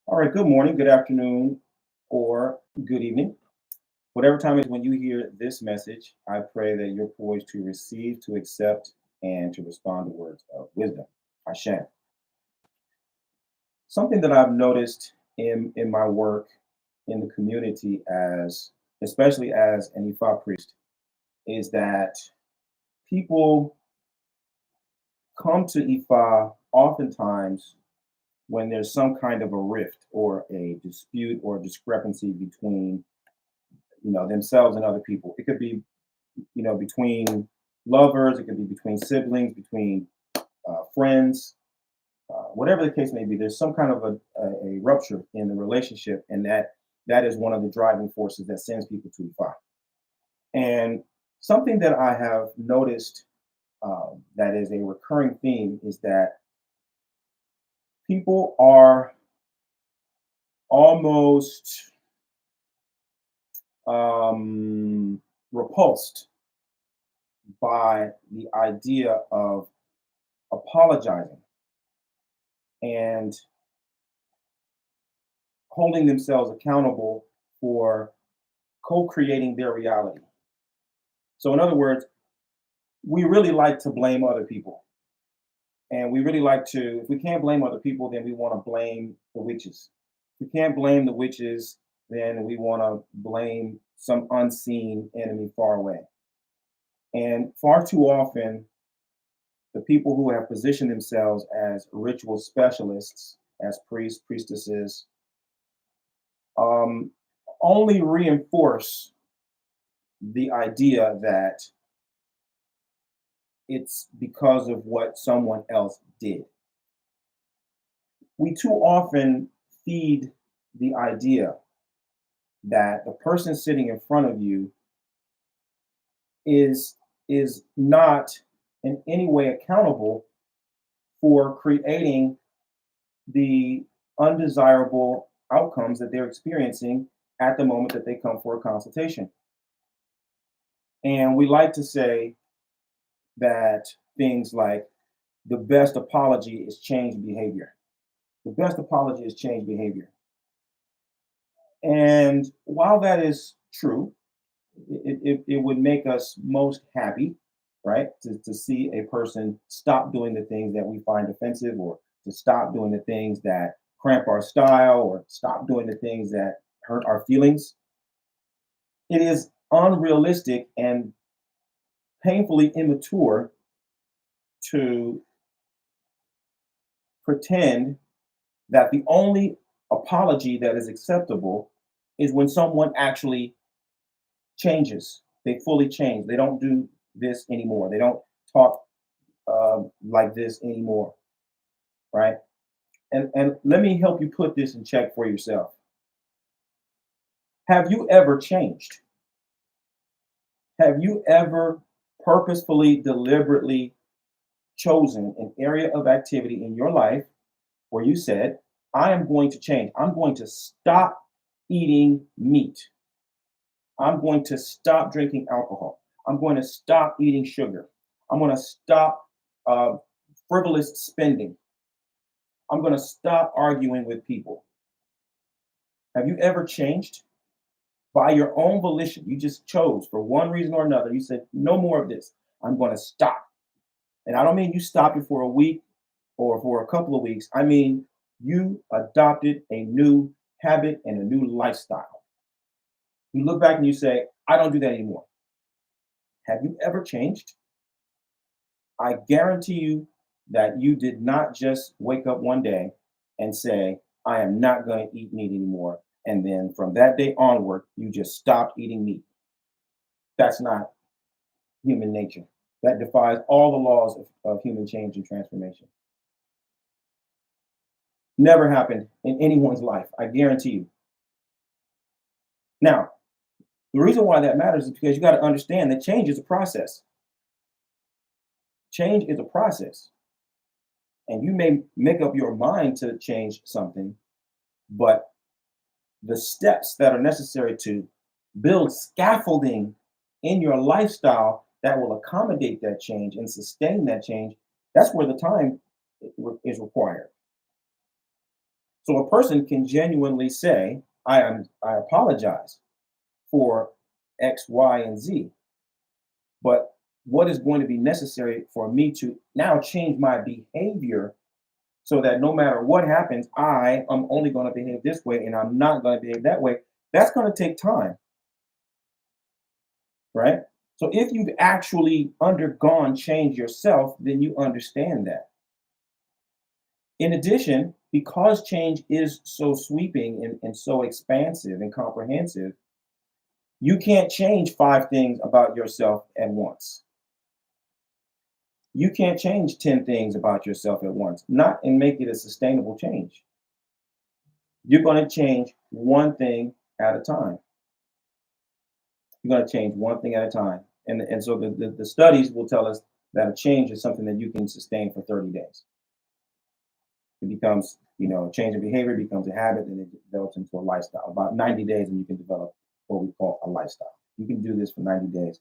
All right, good morning, good afternoon, or good evening. Whatever time it is when you hear this message, I pray that you're poised to receive, to accept, and to respond to words of wisdom. Hashem. Something that I've noticed in my work in the community as especially as an Ifa priest is that people come to Ifa oftentimes when there's some kind of a rift or a dispute or discrepancy between themselves and other people. It could be between lovers, it could be between siblings, between friends, whatever the case may be. There's some kind of a rupture in the relationship, and that is one of the driving forces that sends people to Ifa. And something that I have noticed that is a recurring theme is that people are almost repulsed by the idea of apologizing and holding themselves accountable for co-creating their reality. So in other words, we really like to blame other people. And we really like to, if we can't blame other people, then we want to blame the witches. If we can't blame the witches, then we want to blame some unseen enemy far away. And far too often, the people who have positioned themselves as ritual specialists, as priests, priestesses, um, only reinforce the idea that it's because of what someone else did. We too often feed the idea that the person sitting in front of you is not in any way accountable for creating the undesirable outcomes that they're experiencing at the moment that they come for a consultation. And we like to say that things like the best apology is change behavior. The best apology is change behavior. And while that is true, it would make us most happy, right? To see a person stop doing the things that we find offensive, or to stop doing the things that cramp our style, or stop doing the things that hurt our feelings. It is unrealistic and painfully immature to pretend that the only apology that is acceptable is when someone actually changes. They fully change. They don't do this anymore. They don't talk like this anymore, right? And let me help you put this in check for yourself. Have you ever changed? Have you ever purposefully, deliberately chosen an area of activity in your life where you said, I am going to change. I'm going to stop eating meat. I'm going to stop drinking alcohol. I'm going to stop eating sugar. I'm going to stop uh, frivolous spending. I'm going to stop arguing with people. Have you ever changed by your own volition? You just chose for one reason or another. You said, no more of this. I'm going to stop. And I don't mean you stopped it for a week or for a couple of weeks. I mean, you adopted a new habit and a new lifestyle. You look back and you say, I don't do that anymore. Have you ever changed? I guarantee you that you did not just wake up one day and say, I am not going to eat meat anymore. And then from that day onward, you just stopped eating meat. That's not human nature. That defies all the laws of human change and transformation. Never happened in anyone's life. I guarantee you. Now, the reason why that matters is because you got to understand that change is a process. Change is a process. And you may make up your mind to change something, but the steps that are necessary to build scaffolding in your lifestyle that will accommodate that change and sustain that change, that's where the time is required. So a person can genuinely say, I apologize for X, Y, and Z. But what is going to be necessary for me to now change my behavior so that no matter what happens, I am only going to behave this way and I'm not going to behave that way? That's going to take time, right? So if you've actually undergone change yourself, then you understand that. In addition, because change is so sweeping and so expansive and comprehensive, you can't change 5 things about yourself at once. You can't change 10 things about yourself at once, not and make it a sustainable change. You're going to change one thing at a time. You're going to change one thing at a time. And so the studies will tell us that a change is something that you can sustain for 30 days. It becomes, a change in behavior becomes a habit and it develops into a lifestyle. About 90 days and you can develop what we call a lifestyle. You can do this for 90 days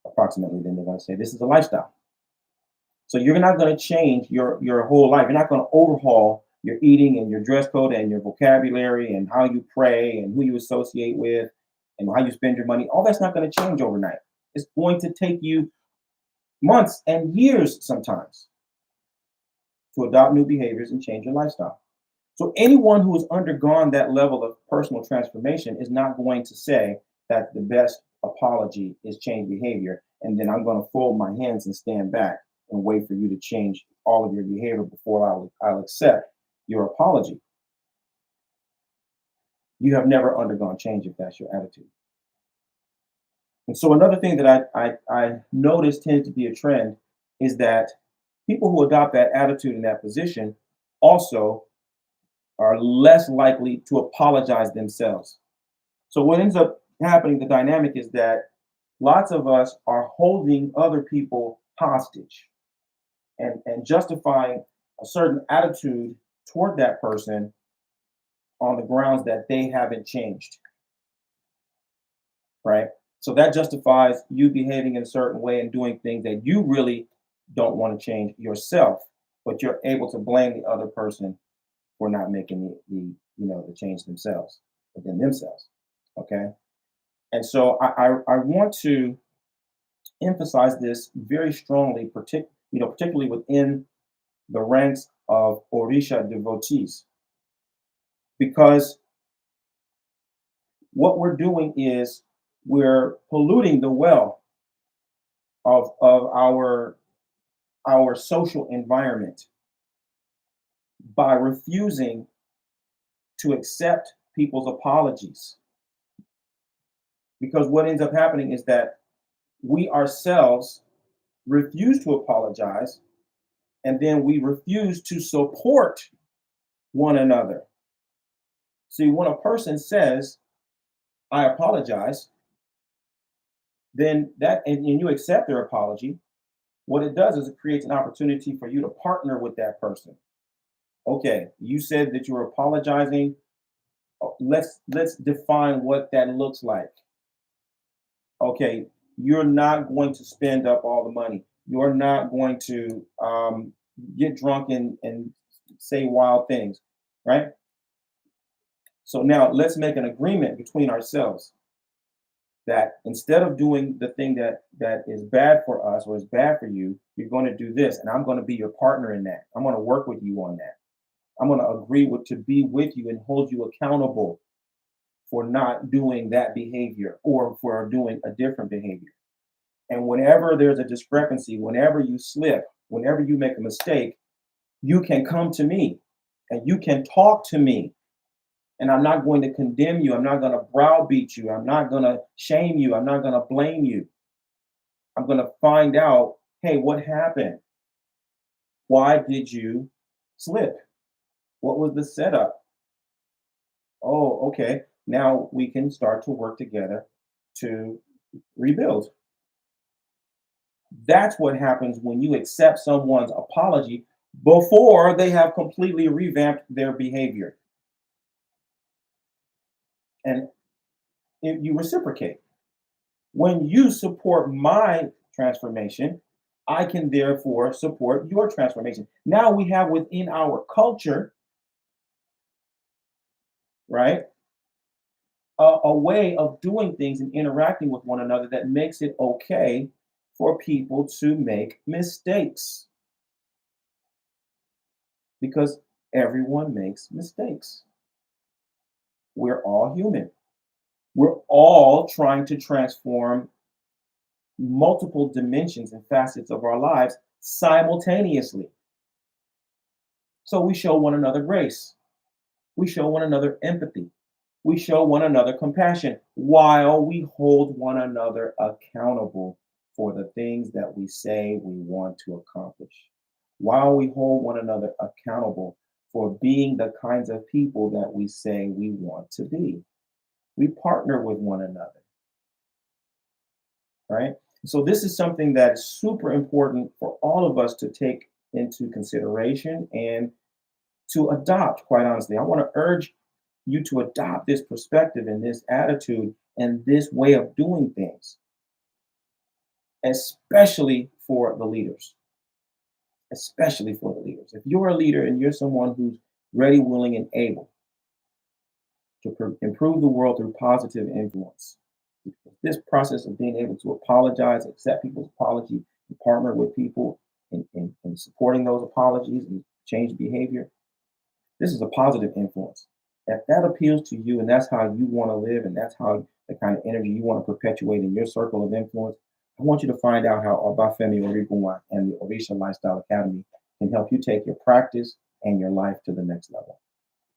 approximately, then they're going to say this is a lifestyle. So you're not going to change your whole life. You're not going to overhaul your eating and your dress code and your vocabulary and how you pray and who you associate with and how you spend your money. All that's not going to change overnight. It's going to take you months and years sometimes to adopt new behaviors and change your lifestyle. So anyone who has undergone that level of personal transformation is not going to say that the best apology is change behavior, and then I'm going to fold my hands and stand back and wait for you to change all of your behavior before I'll accept your apology. You have never undergone change if that's your attitude. And so another thing that I notice tends to be a trend is that people who adopt that attitude in that position also are less likely to apologize themselves. So what ends up happening, the dynamic is that lots of us are holding other people hostage and justifying a certain attitude toward that person on the grounds that they haven't changed, right? So that justifies you behaving in a certain way and doing things that you really don't want to change yourself, but you're able to blame the other person for not making the change themselves within themselves. Okay. And so I want to emphasize this very strongly, particularly within the ranks of Orisha devotees, because what we're doing is we're polluting the well of our social environment by refusing to accept people's apologies. Because what ends up happening is that we ourselves refuse to apologize, and then we refuse to support one another. See, when a person says, I apologize, then and you accept their apology, what it does is it creates an opportunity for you to partner with that person. Okay, you said that you're apologizing. Let's define what that looks like. Okay, you're not going to spend up all the money. You're not going to get drunk and say wild things, right? So now let's make an agreement between ourselves that instead of doing the thing that is bad for us or is bad for you, you're going to do this, and I'm going to be your partner in that. I'm going to work with you on that. I'm going to agree to be with you and hold you accountable for not doing that behavior or for doing a different behavior. And whenever there's a discrepancy, whenever you slip, whenever you make a mistake, you can come to me and you can talk to me. And I'm not going to condemn you. I'm not going to browbeat you. I'm not going to shame you. I'm not going to blame you. I'm going to find out, hey, what happened? Why did you slip? What was the setup? Oh, okay. Now we can start to work together to rebuild. That's what happens when you accept someone's apology before they have completely revamped their behavior. And if you reciprocate. When you support my transformation, I can therefore support your transformation. Now we have within our culture right? A way of doing things and interacting with one another that makes it okay for people to make mistakes because everyone makes mistakes. We're all human. We're all trying to transform multiple dimensions and facets of our lives simultaneously. So we show one another grace. We show one another empathy. We show one another compassion while we hold one another accountable for the things that we say we want to accomplish. While we hold one another accountable for being the kinds of people that we say we want to be. We partner with one another, right? So, this is something that's super important for all of us to take into consideration and to adopt, quite honestly. I want to urge you to adopt this perspective and this attitude and this way of doing things, especially for the leaders. Especially for the leaders. If you're a leader and you're someone who's ready, willing, and able to improve the world through positive influence, this process of being able to apologize, accept people's apology, and partner with people in supporting those apologies and change behavior, this is a positive influence. If that appeals to you and that's how you want to live and that's how the kind of energy you want to perpetuate in your circle of influence, I want you to find out how Obafemi Origunwa and the Orisha Lifestyle Academy can help you take your practice and your life to the next level.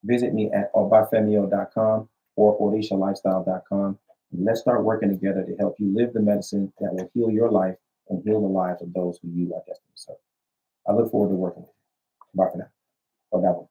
Visit me at obafemio.com or orishalifestyle.com. And let's start working together to help you live the medicine that will heal your life and heal the lives of those who you are destined to serve. I look forward to working with you. Bye for now. Bye.